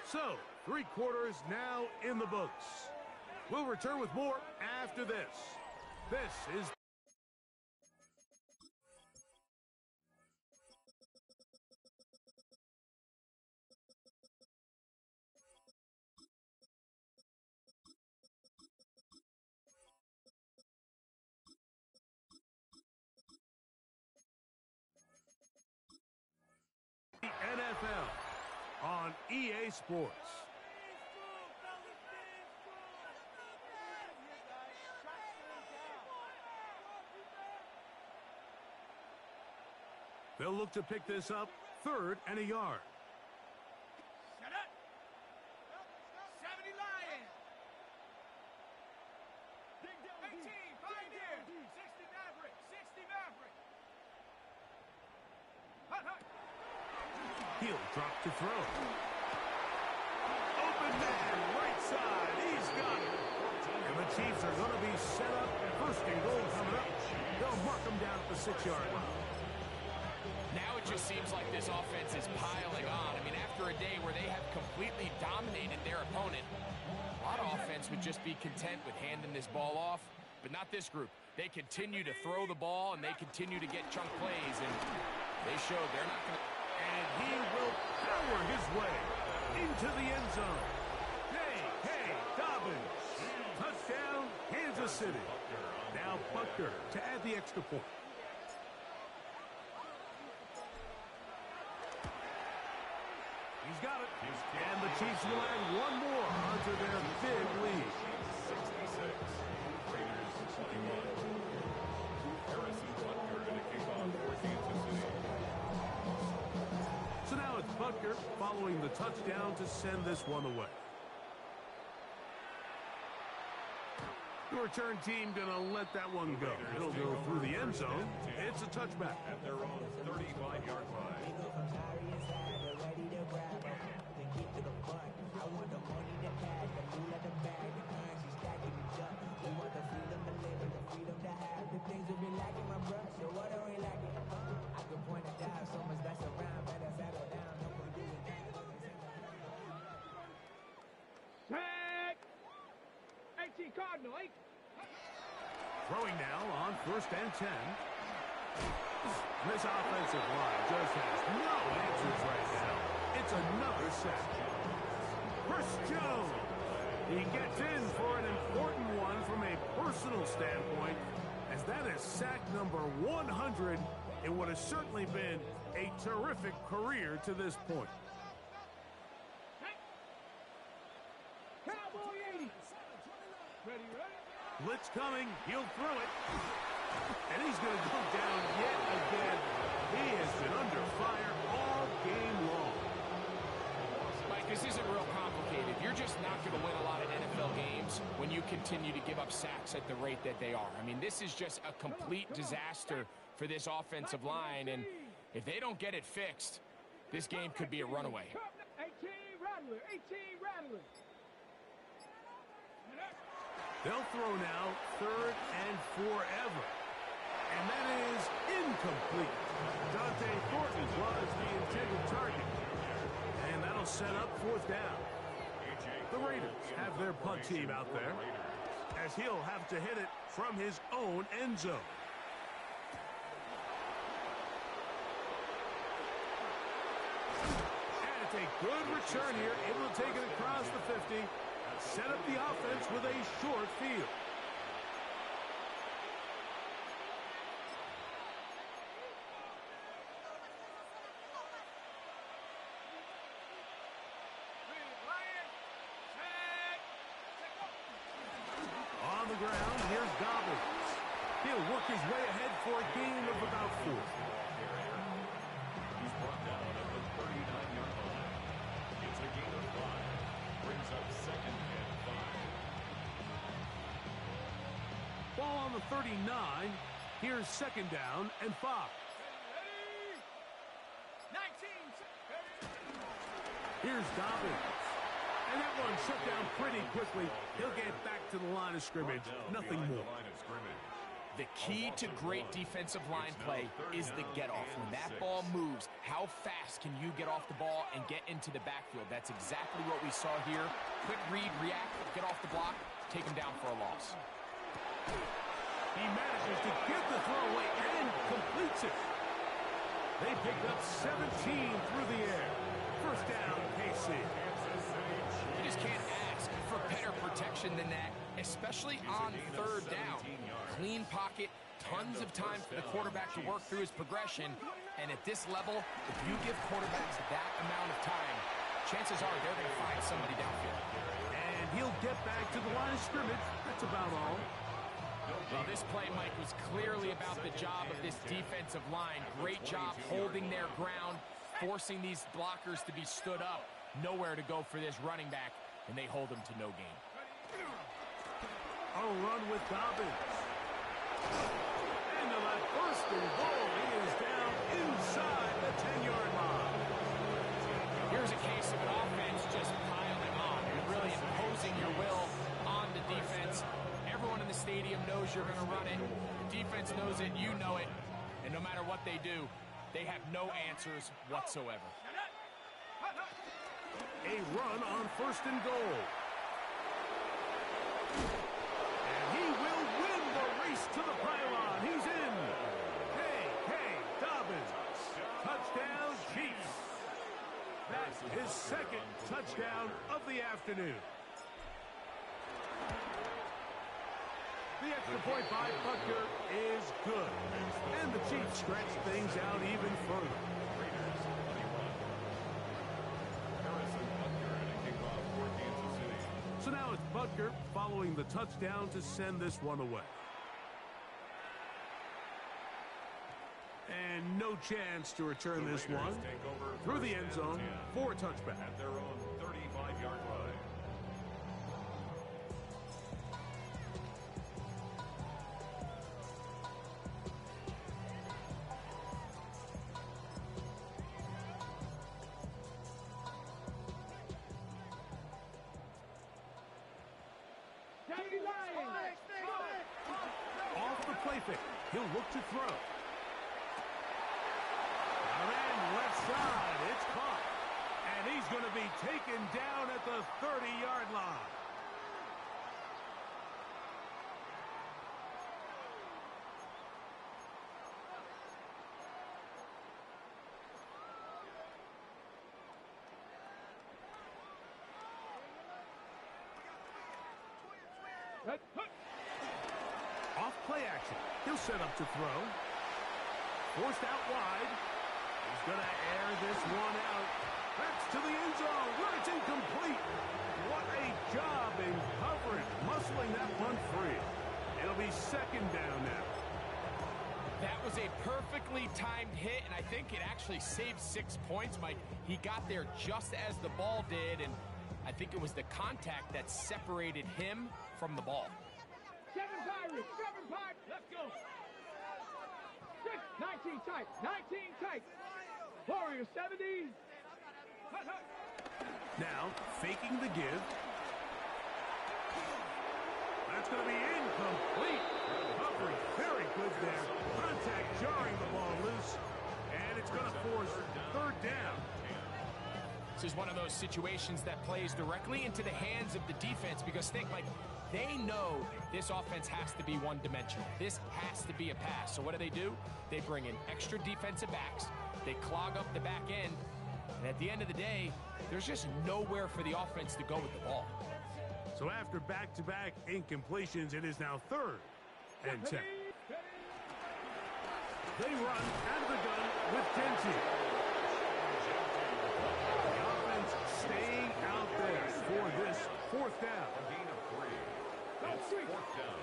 Speaker 1: So, 3 quarters now in the books. We'll return with more after this. This is the NFL on EA Sports. They'll look to pick this up 3rd and a yard.
Speaker 2: Shut up. 70 Lions. 18 Pioneer. 60 Maverick. 60 Maverick. Hut, hut.
Speaker 1: He'll drop to throw. Open man, right side. He's got it. And the Chiefs are going to be set up. 1st and goal coming up. They'll mark them down at the 6-yard line.
Speaker 3: Now it just seems like this offense is piling on. I mean, after a day where they have completely dominated their opponent, a lot of offense would just be content with handing this ball off, but not this group. They continue to throw the ball, and they continue to get chunk plays, and they showed they're not going to...
Speaker 1: And he will power his way into the end zone. Hey, Dobbins. Touchdown, Kansas City. Now Buckner to add the extra point. He's got it. And the Chiefs will add 1 more onto their big lead.
Speaker 4: 66. Raiders 21. Harrison Butker to kick off for Kansas City.
Speaker 1: So now it's Butker following the touchdown to send this one away. The return team going to let that one go. It'll go through the end zone. It's a touchback.
Speaker 4: At their own 35-yard line.
Speaker 2: Tag. 18 Cardinal. 8.
Speaker 1: Throwing now on 1st and 10. This offensive line just has no answers right now. It's another sack. Chris Jones. He gets in for an important one from a personal standpoint, as that is sack number 100 in what has certainly been a terrific career to this point. Blitz coming. He'll throw it. And he's going to go down yet again. He has been under fire all game long.
Speaker 3: Mike, this isn't real complicated. You're just not going to win a lot of NFL games when you continue to give up sacks at the rate that they are. I mean, this is just a complete disaster for this offensive line. And if they don't get it fixed, this game could be a runaway.
Speaker 2: 18 Rattler, 18 Rattler.
Speaker 1: They'll throw now, third and forever. And that is incomplete. Dante Thornton was the intended target. And that'll set up fourth down. The Raiders have their punt team out there, as he'll have to hit it from his own end zone. And it's a good return here, able to take it across the 50. Set up the offense with a short field. On the ground, here's Dobbins. He'll work his way ahead for a gain of about 4.
Speaker 4: He's brought down at the 39-yard line. It's a gain of 5. Brings up second and 5.
Speaker 1: Ball on the 39. Here's second down and 5.
Speaker 2: 19.
Speaker 1: Here's Dobbins. And that one shut down pretty quickly. He'll get back to the line of scrimmage. Nothing more.
Speaker 3: The key to great defensive line play is the get-off. When that ball moves, how fast can you get off the ball and get into the backfield? That's exactly what we saw here. Quick read, react, get off the block, take him down for a loss.
Speaker 1: He manages to get the throw away and completes it. They picked up 17 through the air. First down, KC.
Speaker 3: You just can't ask for better protection than that, especially on third down. Clean pocket, tons of time for the quarterback to work through his progression, and at this level, if you give quarterbacks that amount of time, chances are they're going to find somebody downfield.
Speaker 1: And he'll get back to the line of scrimmage. That's about all.
Speaker 3: Well, this play, Mike, was clearly about the job of this defensive line. Great job holding their ground, forcing these blockers to be stood up. Nowhere to go for this running back, and they hold him to no gain.
Speaker 1: A run with Dobbins. And on that first and goal, he is down inside the 10-yard line.
Speaker 3: Here's a case of an offense just piling on. You're really imposing your will on the defense. Everyone in the stadium knows you're going to run it. The defense knows it, you know it. And no matter what they do, they have no answers whatsoever.
Speaker 1: A run on first and goal. And he will win the race to the pylon. He's in. Hey, Dobbins. Touchdown, Chiefs. That's his second touchdown of the afternoon. The extra point by Butker is good. And the Chiefs stretch things out even further. So now it's Butker following the touchdown to send this one away. And no chance to return this one through the end zone for a touchback.
Speaker 4: At their own 35-yard line.
Speaker 1: Off the play fake. He'll look to throw. And left side. It's caught. And he's going to be taken down at the 30-yard line. Off play action. He'll set up to throw. Forced out wide. He's going to air this one out. That's to the end zone where it's incomplete. What a job in coverage, muscling that one free. It'll be second down now.
Speaker 3: That was a perfectly timed hit, and I think it actually saved 6 points, Mike. He got there just as the ball did, and I think it was the contact that separated him from the ball.
Speaker 2: 7 Pirates, 7 Pirates, let's go. 19 tight, 19 tight. Warrior 70.
Speaker 1: Now, faking the give. That's going to be incomplete. Coverage very good there. Contact jarring the ball loose. And it's going to force third down.
Speaker 3: This is one of those situations that plays directly into the hands of the defense because think, Mike, they know this offense has to be one-dimensional. This has to be a pass. So what do? They bring in extra defensive backs. They clog up the back end. And at the end of the day, there's just nowhere for the offense to go with the ball.
Speaker 1: So after back-to-back incompletions, it is now third and 10. They run out of the gun with Genty. The offense staying out there for this fourth down.
Speaker 4: A gain of 3. It's fourth down.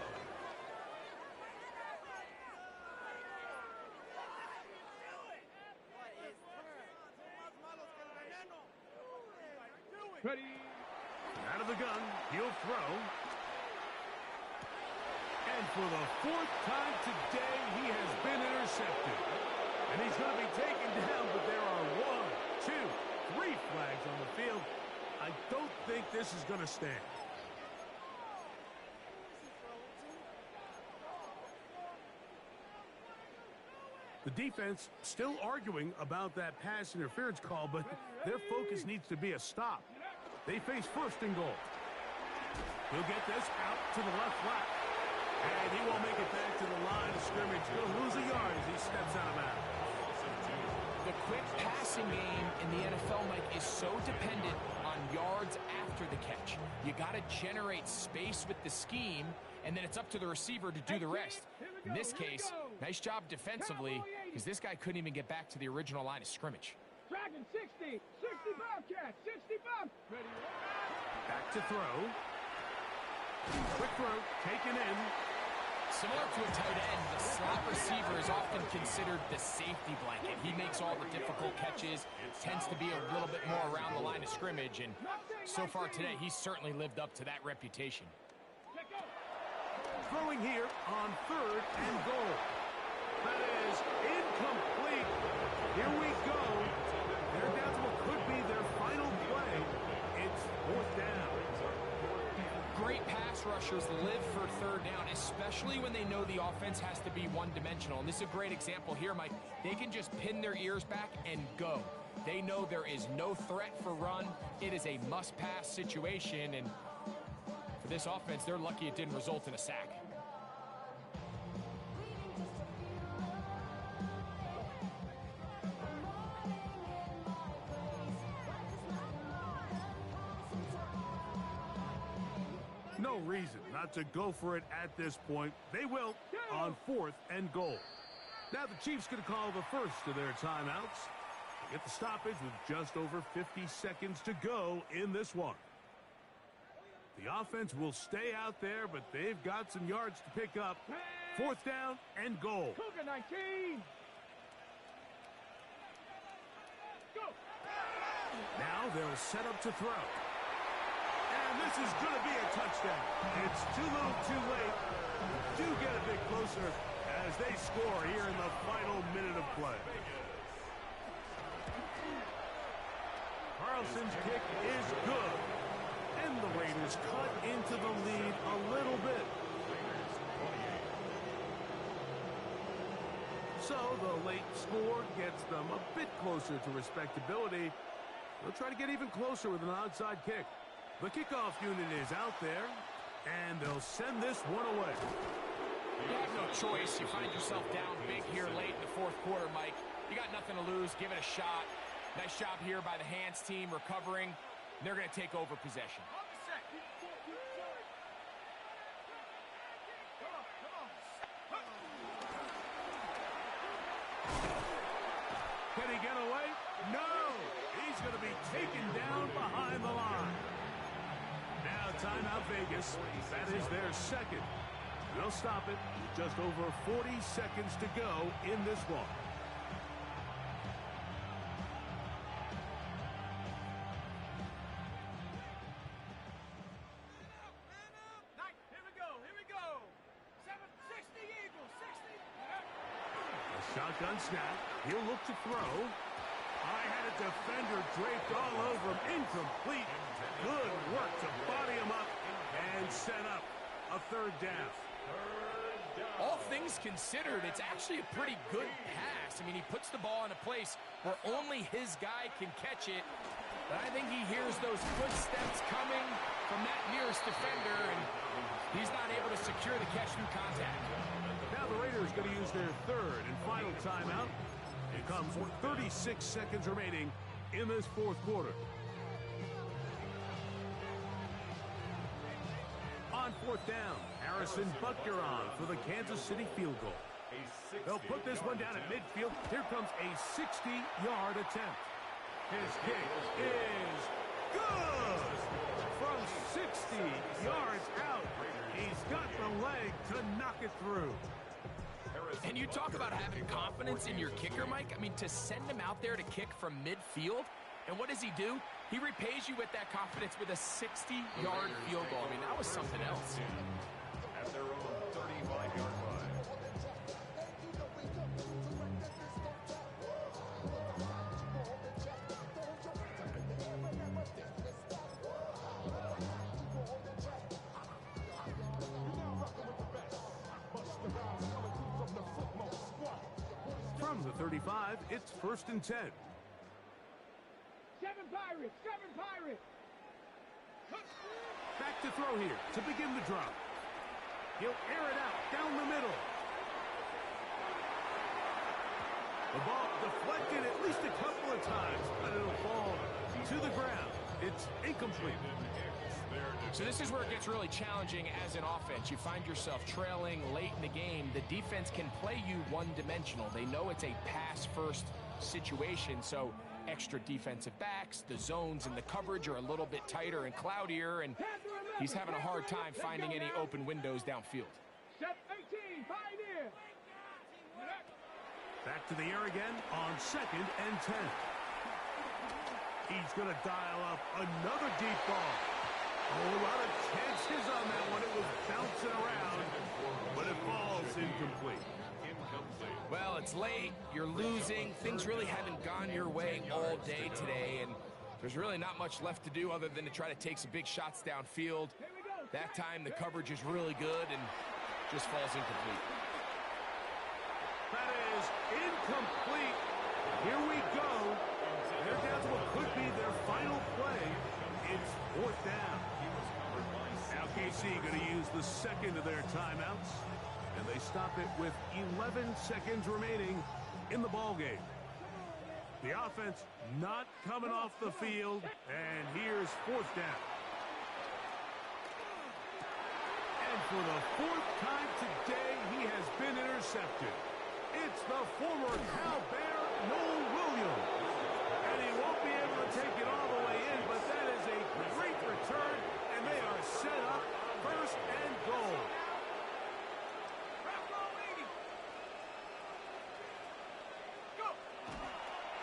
Speaker 2: Ready.
Speaker 1: Out of the gun, he'll throw. And for the fourth time today, he has been intercepted. And he's going to be taken down, but there are 1, 2, 3 flags on the field. I don't think this is going to stand. The defense still arguing about that pass interference call, but their focus needs to be a stop. They face first and goal. He'll get this out to the left flat. And he won't make it back to the line of scrimmage. He'll lose a yard as he steps out of bounds.
Speaker 3: The quick passing game in the NFL, Mike, is so dependent on yards after the catch. You got to generate space with the scheme, and then it's up to the receiver to do the rest. In this case, nice job defensively, because this guy couldn't even get back to the original line of scrimmage.
Speaker 2: Dragon 60, 60 Bobcat, 65. Ready.
Speaker 1: Back to throw. Quick throw, taken in.
Speaker 3: Similar to a tight end, the slot receiver is often considered the safety blanket. He makes all the difficult catches, tends to be a little bit more around the line of scrimmage, and so far today, he's certainly lived up to that reputation.
Speaker 1: Throwing here on third and goal. That is incomplete. Here we go. They're down to what could be their final play. It's fourth down.
Speaker 3: Great pass rushers live for third down, especially when they know the offense has to be one-dimensional. And this is a great example here, Mike. They can just pin their ears back and go. They know there is no threat for run. It is a must-pass situation, and for this offense, they're lucky it didn't result in a sack.
Speaker 1: No reason not to go for it at this point. They will on fourth and goal. Now the Chiefs going to call the first of their timeouts. They get the stoppage with just over 50 seconds to go in this one. The offense will stay out there, but they've got some yards to pick up. Fourth down and goal.
Speaker 2: Cougar 19. Go.
Speaker 1: Now they'll set up to throw. And this is going to be a touchdown. It's too little too late. Do get a bit closer as they score here in the final minute of play. Carlson's kick is good. And the Raiders cut into the lead a little bit. So the late score gets them a bit closer to respectability. They'll try to get even closer with an onside kick. The kickoff unit is out there, and they'll send this one away.
Speaker 3: You have no choice. You find yourself down big here late in the fourth quarter, Mike. You got nothing to lose. Give it a shot. Nice job here by the hands team recovering. They're going to take over possession.
Speaker 1: behind the line. Now timeout Vegas. That is their second. They'll stop it with just over 40 seconds to go in this one. Shotgun snap. He'll look to throw. I had a defender draped all over him. Incomplete. Good work to body him up and set up a third down.
Speaker 3: All things considered, it's actually a pretty good pass. I mean, he puts the ball in a place where only his guy can catch it. But I think he hears those footsteps coming from that nearest defender, and he's not able to secure the catch through contact.
Speaker 1: Now the Raiders going to use their third and final timeout. It comes with 36 seconds remaining in this fourth quarter. On fourth down, Harrison Butker on for the Kansas City field goal. They'll put this one down at midfield. Here comes a 60-yard attempt. His kick is good! From 60 yards out, he's got the leg to knock it through.
Speaker 3: And you talk about having confidence in your kicker, Mike. I mean, to send him out there to kick from midfield, and what does he do? He repays you with that confidence with a 60-yard field goal. I mean, that was something else.
Speaker 4: At their own 35-yard line.
Speaker 1: From the 35, it's 1st and 10.
Speaker 2: Seven Pirates!
Speaker 1: Back to throw here to begin the drop. He'll air it out down the middle. The ball deflected at least a couple of times, but it'll fall to the ground. It's incomplete.
Speaker 3: So this is where it gets really challenging as an offense. You find yourself trailing late in the game. The defense can play you one-dimensional. They know it's a pass-first situation, so extra defensive backs, the zones and the coverage are a little bit tighter and cloudier, and he's having a hard time finding any open windows downfield.
Speaker 2: Set 18, Pioneer!
Speaker 1: Back to the air again on 2nd and 10. He's going to dial up another deep ball. Oh, a lot of chances on that one. It was bouncing around, but it falls incomplete.
Speaker 3: Well, it's late, you're losing, things really haven't gone your way all day today, and there's really not much left to do other than to try to take some big shots downfield. That time the coverage is really good and just falls incomplete.
Speaker 1: That is incomplete. Here we go. They're down to what could be their final play. It's 4th down. Now KC going to use the second of their timeouts. And they stop it with 11 seconds remaining in the ballgame. The offense not coming off the field. And here's 4th down. And for the 4th time today, he has been intercepted. It's the former Cal Bear, Noel Williams. And he won't be able to take it all the way in, but that is a great return, and they are set up 1st and goal.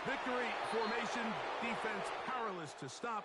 Speaker 1: Victory formation, defense powerless to stop.